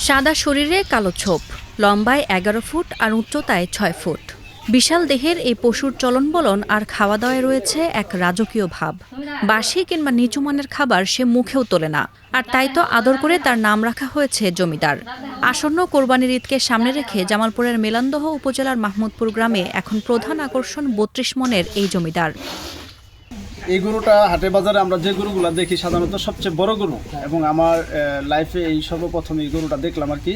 সাদা শরীরে কালো ছোপ, লম্বায় ১১ ফুট আর উচ্চতায় ৬ ফুট। বিশাল দেহের এই পশুর চলন-বলন আর খাওয়া দাওয়ায় রয়েছে এক রাজকীয় ভাব। বাসি কিংবা নিচু মানের খাবার সে মুখেও তোলে না, আর তাই তো আদর করে তার নাম রাখা হয়েছে জমিদার। আসন্ন কোরবানির ঈদকে সামনে রেখে জামালপুরের মেলান্দহ উপজেলার মাহমুদপুর গ্রামে এখন প্রধান আকর্ষণ ৩২ মনের এই জমিদার। এই গরুটা হাটে বাজারে আমরা যে গরুগুলো দেখি সাধারণত সবচেয়ে বড় গরু, এবং আমার লাইফে এই সর্বপ্রথম এই গরুটা দেখলাম আর কি।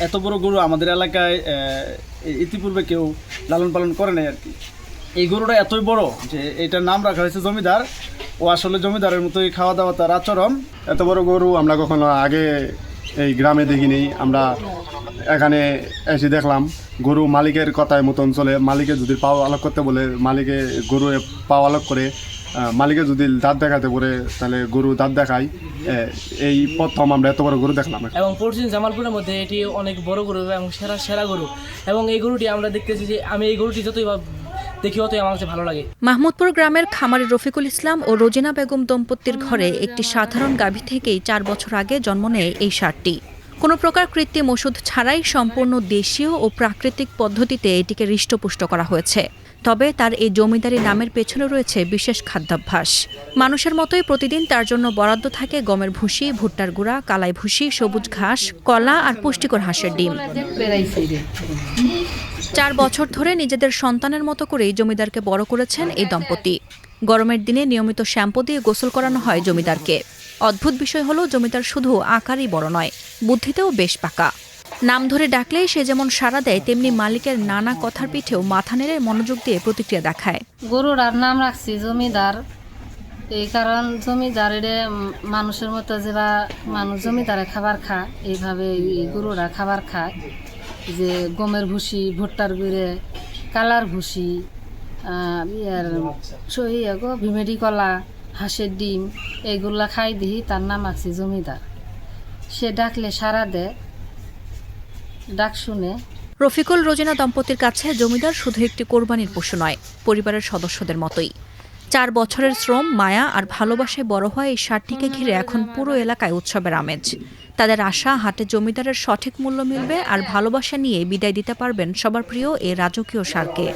এত বড় গরু আমাদের এলাকায় ইতিপূর্বে কেউ লালন পালন করে নাই আর কি। এই গরুটা এতই বড় যে এটার নাম রাখা হয়েছে জমিদার। ও আসলে জমিদারের মতোই খাওয়া দাওয়া, তার আচরণ। এত বড় গরু আমরা কখনো আগে এই গ্রামে দেখিনি। আমরা এখানে এসে দেখলাম গরু মালিকের কথায় মতন চলে। মালিকে যদি পাও আলোক করতে বলে মালিকে গরু পাও আলোক করে, মালিকে যদি দাঁত দেখাতে বলে তাহলে গরু দাঁত দেখায়। এই প্রথম আমরা এত বড় গরু দেখলাম। এবং পশ্চিম জামালপুরের মধ্যে এটি অনেক বড় গরু এবং সেরা গরু, এবং এই গরুটি আমরা দেখতেছি যে আমি এই গরুটি যতই দেখি অতই আমার কাছে ভালো লাগে। মাহমুদপুর গ্রামের খামারি রফিকুল ইসলাম ও রোজিনা বেগম দম্পতির ঘরে একটি সাধারণ গাভী থেকেই ৪ বছর আগে জন্ম নেয় এই ষাঁড়টি। কোনো প্রকার কৃত্রিম ওষুধ ছাড়াই সম্পূর্ণ দেশীয় ও প্রাকৃতিক পদ্ধতিতে এটিকে হৃষ্টপুষ্ট করা হয়েছে। তবে তার এই জমিদারি নামের পেছনে রয়েছে বিশেষ খাদ্যাভ্যাস। মানুষের মতোই প্রতিদিন তার জন্য বরাদ্দ থাকে গমের ভুসি, ভুট্টার গুঁড়া, কালাই ভুসি, সবুজ ঘাস, কলা আর পুষ্টিকর হাঁসের ডিম। ৪ বছর ধরে নিজেদের সন্তানের মতো করেই জমিদারকে বড় করেছেন এই দম্পতি। গরমের দিনে নিয়মিত শ্যাম্পু দিয়ে গোসল করানো হয় জমিদারকে। অদ্ভুত বিষয় হলো জমিদার শুধু আকারই বড় নয়, বুদ্ধিতেও বেশ পাকা। নাম ধরে ডাকলেই সে যেমন সাড়া দেয়, তেমনি মালিকের নানা কথার পিঠেও মাথা নেড়ে মনোযোগ দিয়ে প্রতিক্রিয়া দেখায়। গরুর আর নাম রাখছি জমিদার, এই কারণ জমিদারের মানুষের মতো যেবা মানুষ জমিদারে খাবার খায়, এইভাবে এই গরুরা খাবার খায়। যে গমের ভুসি, ভুট্টার গুঁড়ে, কালার ভুসি, ভিমেরি কলা, হাঁসের ডিম, এইগুলা খাই দিই। তার নাম রাখছি জমিদার। সে ডাকলে সাড়া দেয়, ডাক শুনে। রফিকুল রোজিনা দম্পতির কাছে জমিদার শুধু একটি কোরবানির পশু নয়, পরিবারের সদস্যদের মতোই। ৪ বছরের শ্রম, মায়া আর ভালোবাসায় বড় হয় এই ষাঁড়টিকে ঘিরে এখন পুরো এলাকায় উৎসবের আমেজ। তাদের আশা, হাটে জমিদারের সঠিক মূল্য মিলবে আর ভালোবাসা নিয়ে বিদায় দিতে পারবেন সবার প্রিয় এই রাজকীয় ষাঁড়কে।